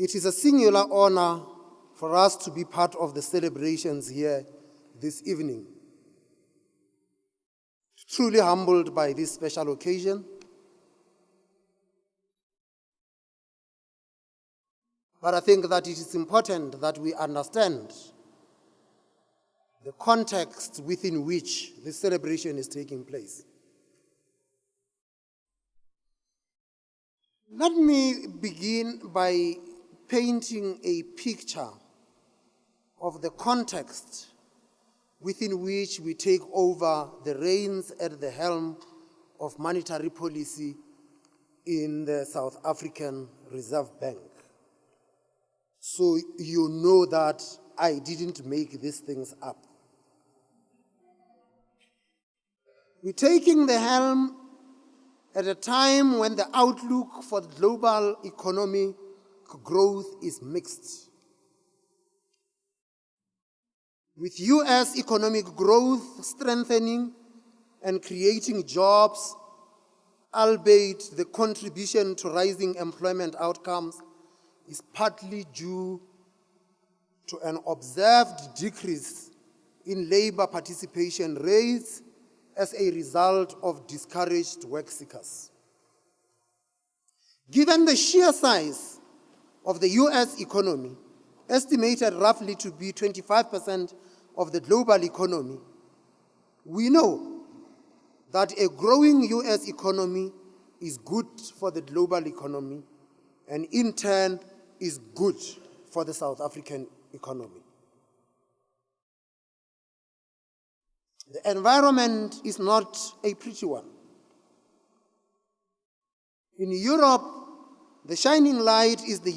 It is a singular honor for us to be part of the celebrations here this evening. Truly humbled by this special occasion. But I think that it is important that we understand the context within which this celebration is taking place. Let me begin by painting a picture of the context within which we take over the reins at the helm of monetary policy in the South African Reserve Bank. So you know that I didn't make these things up. We're taking the helm at a time when the outlook for global economic growth is mixed. With US economic growth strengthening and creating jobs, albeit the contribution to rising employment outcomes is partly due to an observed decrease in labor participation rates as a result of discouraged work seekers. Given the sheer size of the US economy, estimated roughly to be 25% of the global economy, we know that a growing US economy is good for the global economy and in turn is good for the South African economy. The environment is not a pretty one. In Europe, the shining light is the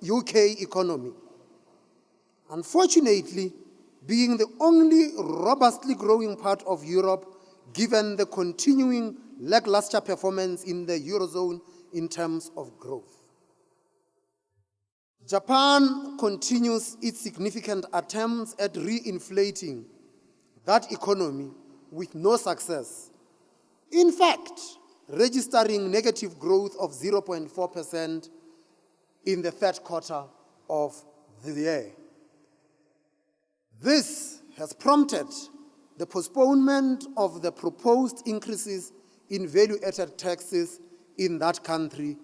UK economy. Unfortunately, being the only robustly growing part of Europe, given the continuing lackluster performance in the Eurozone in terms of growth. Japan continues its significant attempts at reinflating that economy with no success. In fact, registering negative growth of 0.4% in the third quarter of the year. This has prompted the postponement of the proposed increases in value-added taxes in that country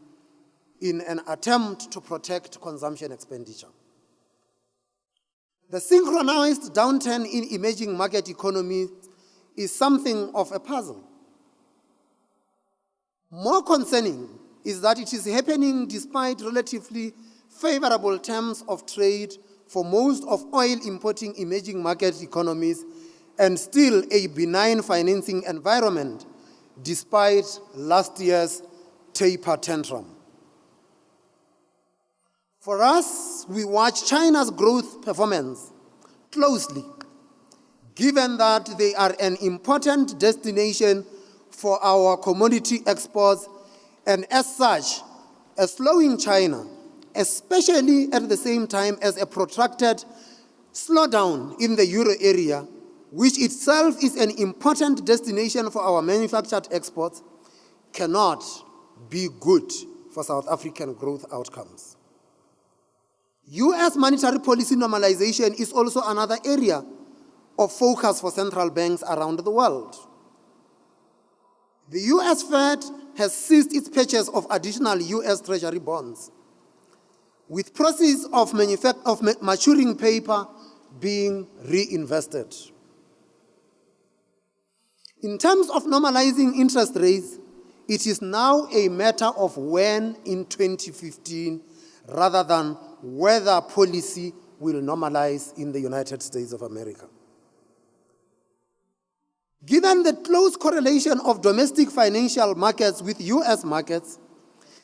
in an attempt to protect consumption expenditure. The synchronized downturn in emerging market economies is something of a puzzle. More concerning is that it is happening despite relatively favorable terms of trade for most of oil-importing emerging market economies and still a benign financing environment despite last year's taper tantrum. For us, we watch China's growth performance closely, given that they are an important destination for our commodity exports, and as such, a slowing China, especially at the same time as a protracted slowdown in the euro area, which itself is an important destination for our manufactured exports, cannot be good for South African growth outcomes. US monetary policy normalization is also another area of focus for central banks around the world. The US Fed has ceased its purchase of additional US Treasury bonds, with proceeds of maturing paper being reinvested. In terms of normalizing interest rates, it is now a matter of when in 2015 rather than whether policy will normalize in the United States of America. Given the close correlation of domestic financial markets with US markets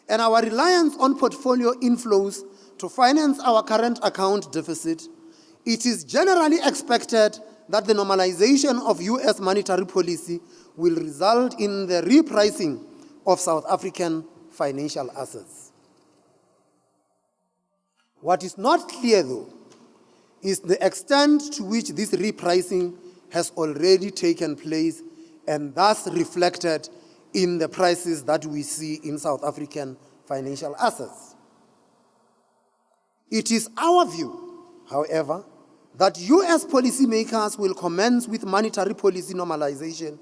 and our reliance on portfolio inflows to finance our current account deficit, it is generally expected that the normalization of US monetary policy will result in the repricing of South African financial assets. What is not clear, though, is the extent to which this repricing has already taken place and thus reflected in the prices that we see in South African financial assets. It is our view, however, that U.S. policymakers will commence with monetary policy normalization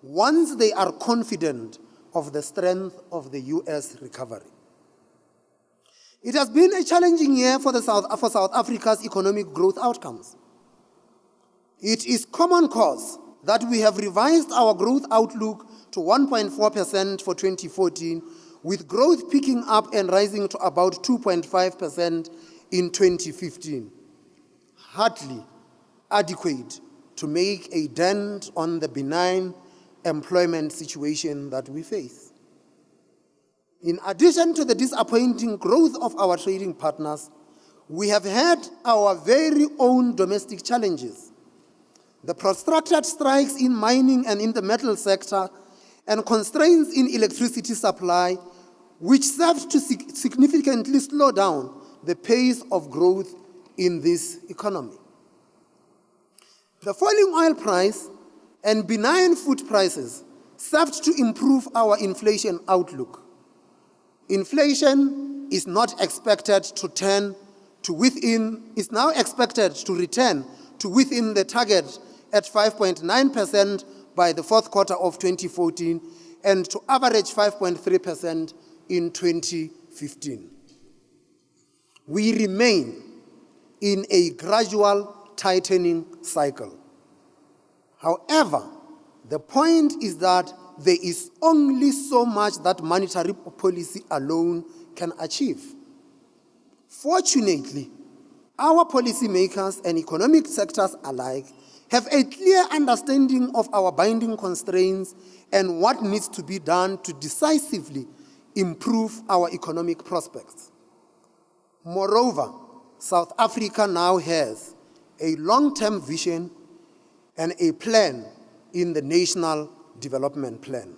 once they are confident of the strength of the U.S. recovery. It has been a challenging year for South Africa's economic growth outcomes. It is common cause that we have revised our growth outlook to 1.4% for 2014, with growth picking up and rising to about 2.5% in 2015. Hardly adequate to make a dent on the benign employment situation that we face. In addition to the disappointing growth of our trading partners, we have had our very own domestic challenges. The protracted strikes in mining and in the metal sector and constraints in electricity supply, which served to significantly slow down the pace of growth in this economy. The falling oil price and benign food prices served to improve our inflation outlook. Inflation is not expected to is now expected to return to within the target at 5.9% by the fourth quarter of 2014 and to average 5.3% in 2015. We remain in a gradual tightening cycle. However, the point is that there is only so much that monetary policy alone can achieve. Fortunately, our policymakers and economic sectors alike have a clear understanding of our binding constraints and what needs to be done to decisively improve our economic prospects. Moreover, South Africa now has a long-term vision and a plan in the National Development Plan.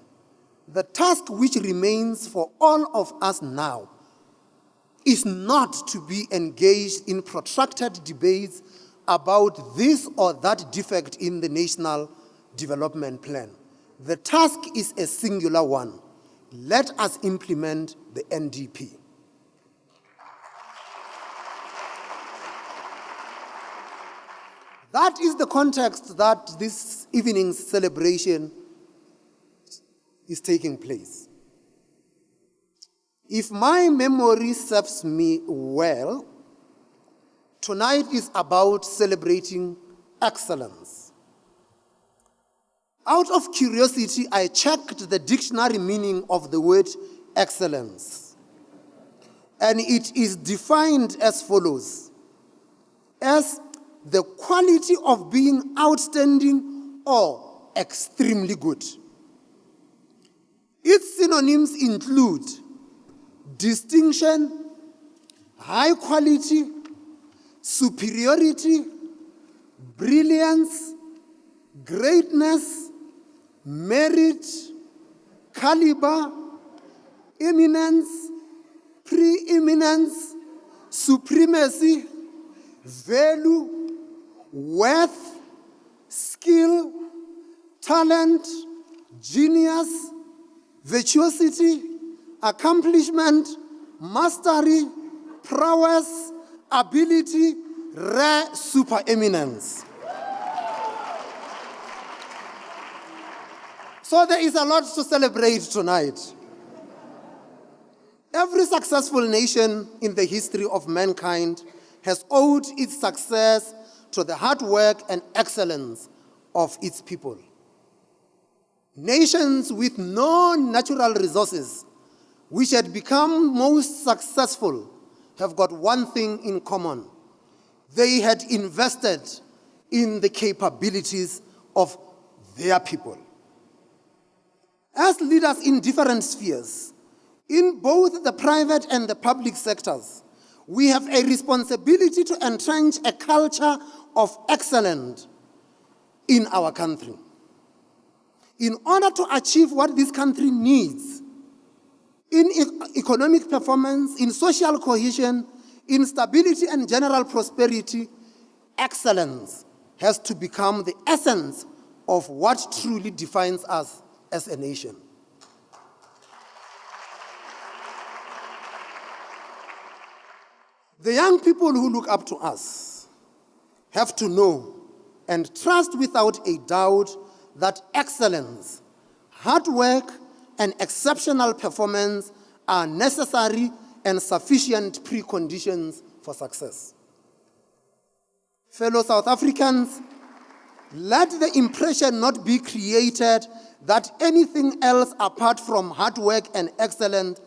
The task which remains for all of us now is not to be engaged in protracted debates about this or that defect in the National Development Plan. The task is a singular one. Let us implement the NDP. That is the context that this evening's celebration is taking place. If my memory serves me well, tonight is about celebrating excellence. Out of curiosity, I checked the dictionary meaning of the word excellence, and it is defined as follows: as the quality of being outstanding or extremely good. Its synonyms include distinction, high quality, superiority, brilliance, greatness, merit, caliber, eminence, preeminence, supremacy, value, worth, skill, talent, genius, virtuosity, accomplishment, mastery, prowess, ability, rare supereminence. So there is a lot to celebrate tonight. Every successful nation in the history of mankind has owed its success to the hard work and excellence of its people. Nations with no natural resources, which had become most successful, have got one thing in common. They had invested in the capabilities of their people. As leaders in different spheres, in both the private and the public sectors, we have a responsibility to entrench a culture of excellence in our country. In order to achieve what this country needs, in economic performance, in social cohesion, in stability and general prosperity, excellence has to become the essence of what truly defines us as a nation. The young people who look up to us have to know and trust without a doubt that excellence, hard work, and exceptional performance are necessary and sufficient preconditions for success. Fellow South Africans, let the impression not be created that anything else apart from hard work and excellence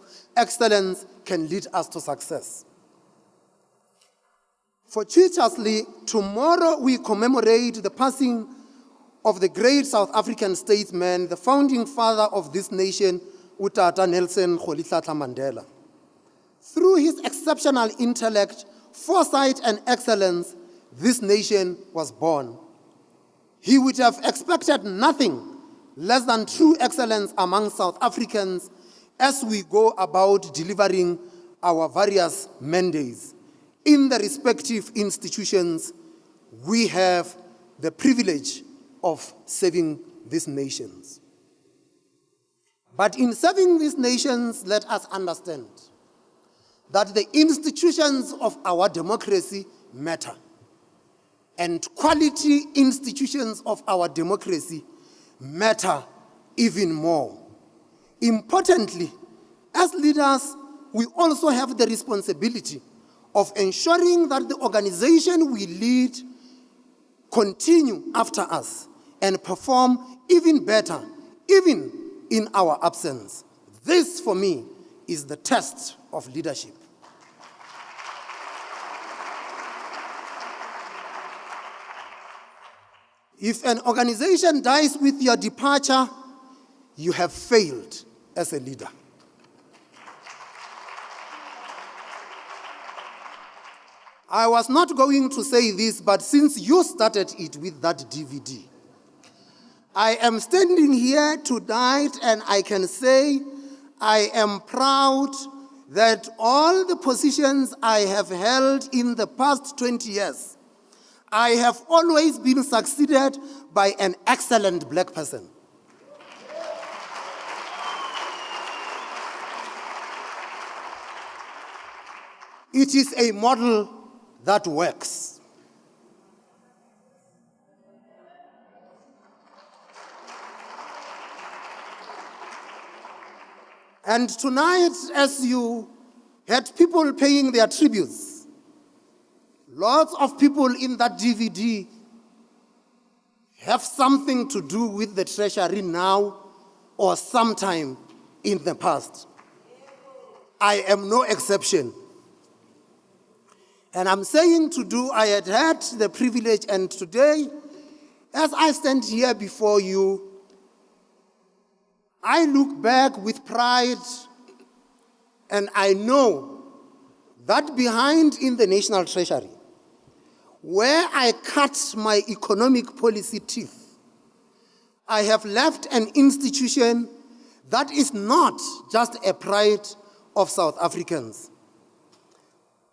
can lead us to success. Fortuitously, tomorrow we commemorate the passing of the great South African statesman, the founding father of this nation, Utata Nelson Rolihlahla Mandela. Through his exceptional intellect, foresight, and excellence, this nation was born. He would have expected nothing less than true excellence among South Africans as we go about delivering our various mandates. In the respective institutions, we have the privilege of serving these nations. But in serving these nations, let us understand that the institutions of our democracy matter, and quality institutions of our democracy matter even more. Importantly, as leaders, we also have the responsibility of ensuring that the organization we lead continue after us and perform even better, even in our absence. This, for me, is the test of leadership. If an organization dies with your departure, you have failed as a leader. I was not going to say this, but since you started it with that DVD, I am standing here tonight and I can say I am proud that all the positions I have held in the past 20 years, I have always been succeeded by an excellent black person. It is a model that works. And tonight, as you had people paying their tributes, lots of people in that DVD have something to do with the Treasury now or sometime in the past. I am no exception. And I'm saying I had had the privilege, and today, as I stand here before you, I look back with pride, and I know that behind in the National Treasury, where I cut my economic policy teeth, I have left an institution that is not just a pride of South Africans.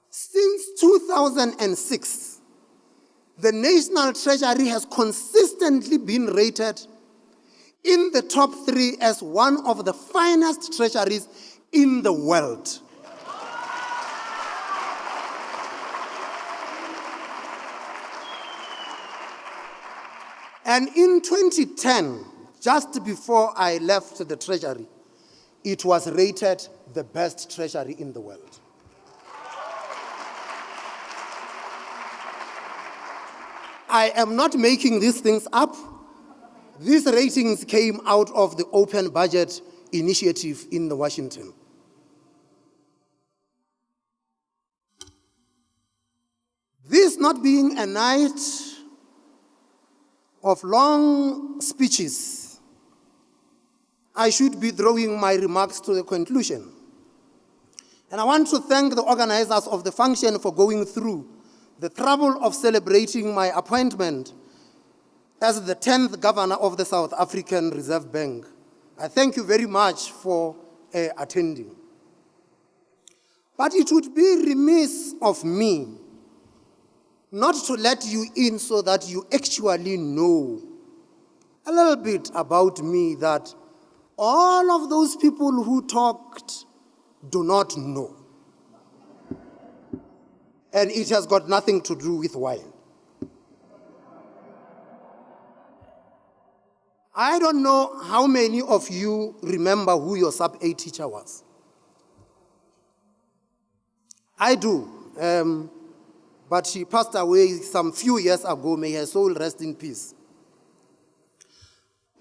Since 2006, the National Treasury has consistently been rated in the top 3 as one of the finest treasuries in the world. And in 2010, just before I left the Treasury, it was rated the best treasury in the world. I am not making these things up. These ratings came out of the Open Budget Initiative in Washington. This not being a night of long speeches, I should be drawing my remarks to the conclusion. And I want to thank the organizers of the function for going through the trouble of celebrating my appointment as the 10th governor of the South African Reserve Bank. I thank you very much for attending. But it would be remiss of me not to let you in so that you actually know a little bit about me that all of those people who talked do not know. and it has got nothing to do with wine. I don't know how many of you remember who your sub-A teacher was. I do, but she passed away some few years ago. May her soul rest in peace.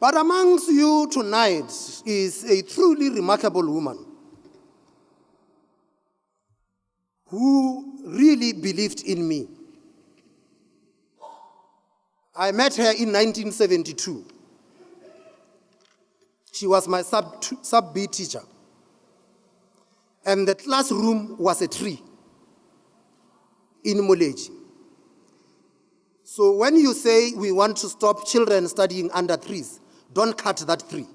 But amongst you tonight is a truly remarkable woman who really believed in me. I met her in 1972. She was my sub-B teacher. And the classroom was a tree in Moleji. So when you say we want to stop children studying under trees, don't cut that tree.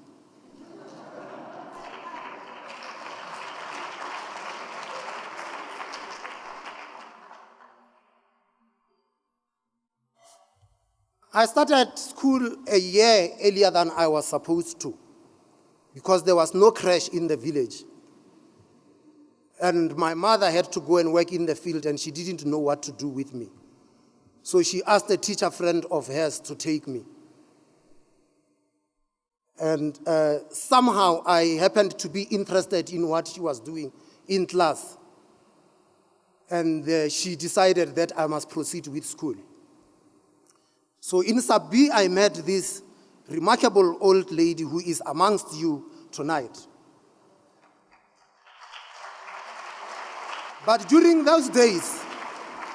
I started school a year earlier than I was supposed to, because there was no creche in the village. And my mother had to go and work in the field, and she didn't know what to do with me. So she asked a teacher friend of hers to take me. And somehow I happened to be interested in what she was doing in class. And she decided that I must proceed with school. So in Sub-B, I met this remarkable old lady who is amongst you tonight. But during those days,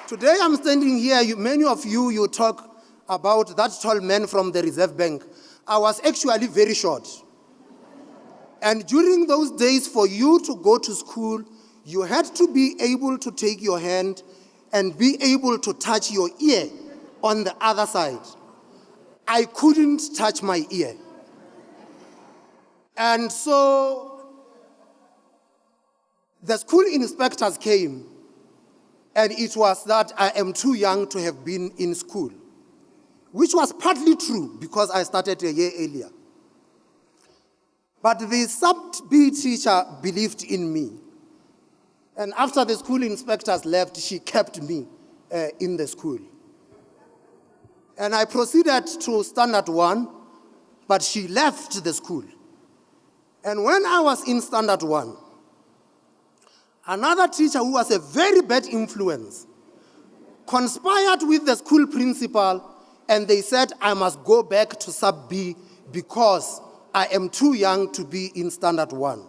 today I'm standing here, many of you, you talk about that tall man from the Reserve Bank. I was actually very short. And during those days, for you to go to school, you had to be able to take your hand and be able to touch your ear on the other side. I couldn't touch my ear. And so the school inspectors came, and it was that I am too young to have been in school, which was partly true because I started a year earlier. But the sub-B teacher believed in me. And after the school inspectors left, she kept me in the school. And I proceeded to Standard 1, but she left the school. And when I was in Standard 1, another teacher who was a very bad influence conspired with the school principal, and they said I must go back to Sub-B because I am too young to be in Standard 1.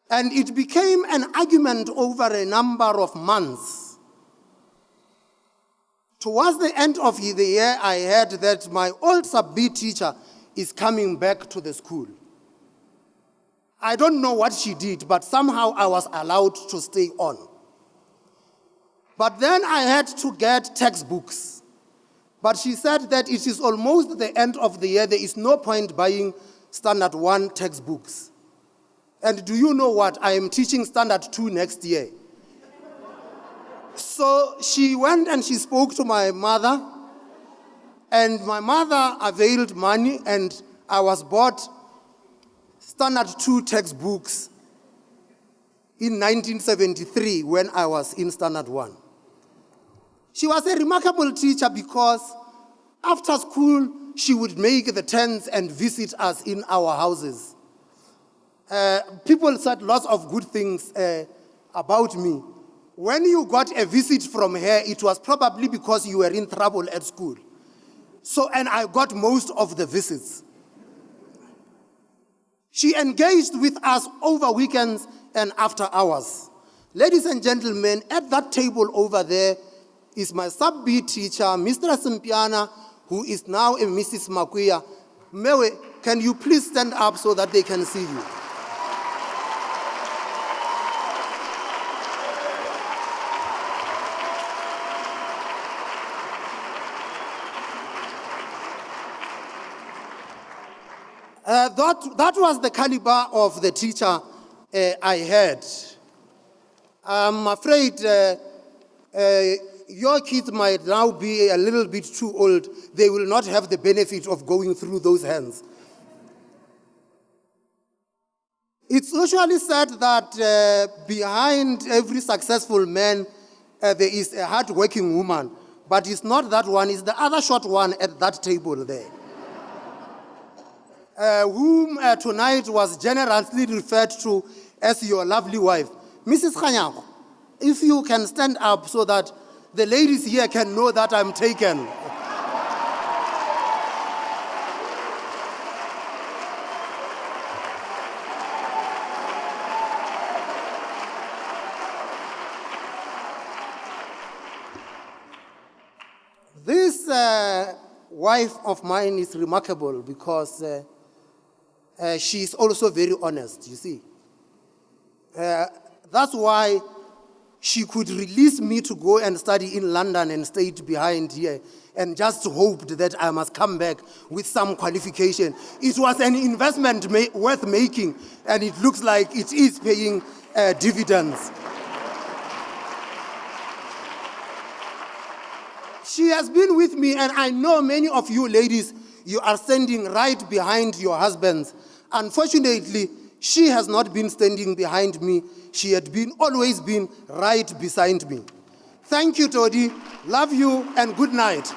And it became an argument over a number of months. Towards the end of the year, I heard that my old Sub-B teacher is coming back to the school. I don't know what she did, but somehow I was allowed to stay on. But then I had to get textbooks. But she said that it is almost the end of the year. There is no point buying Standard 1 textbooks. And do you know what? I am teaching Standard 2 next year. So she went and she spoke to my mother, and my mother availed money, and I was bought Standard 2 textbooks in 1973 when I was in Standard 1. She was a remarkable teacher because after school, she would make the turns and visit us in our houses. People said lots of good things about me. When you got a visit from her, it was probably because you were in trouble at school. So, and I got most of the visits. She engaged with us over weekends and after hours. Ladies and gentlemen, at that table over there is my sub-B teacher, Mr. Simpiana, who is now a Mrs. Makuya. Mewe, can you please stand up so that they can see you? That was the caliber of the teacher I had. I'm afraid your kids might now be a little bit too old. They will not have the benefit of going through those hands. It's usually said that behind every successful man, there is a hard-working woman, but it's not that one, it's the other short one at that table there. Whom tonight was generously referred to as your lovely wife. Mrs. Kganyago, if you can stand up so that the ladies here can know that I'm taken. This wife of mine is remarkable because she is also very honest, you see. That's why she could release me to go and study in London and stayed behind here and just hoped that I must come back with some qualification. It was an investment worth making, and it looks like it is paying dividends. She has been with me, and I know many of you ladies, you are standing right behind your husbands. Unfortunately, she has not been standing behind me. She had always been right beside me. Thank you, Todi. Love you, and good night.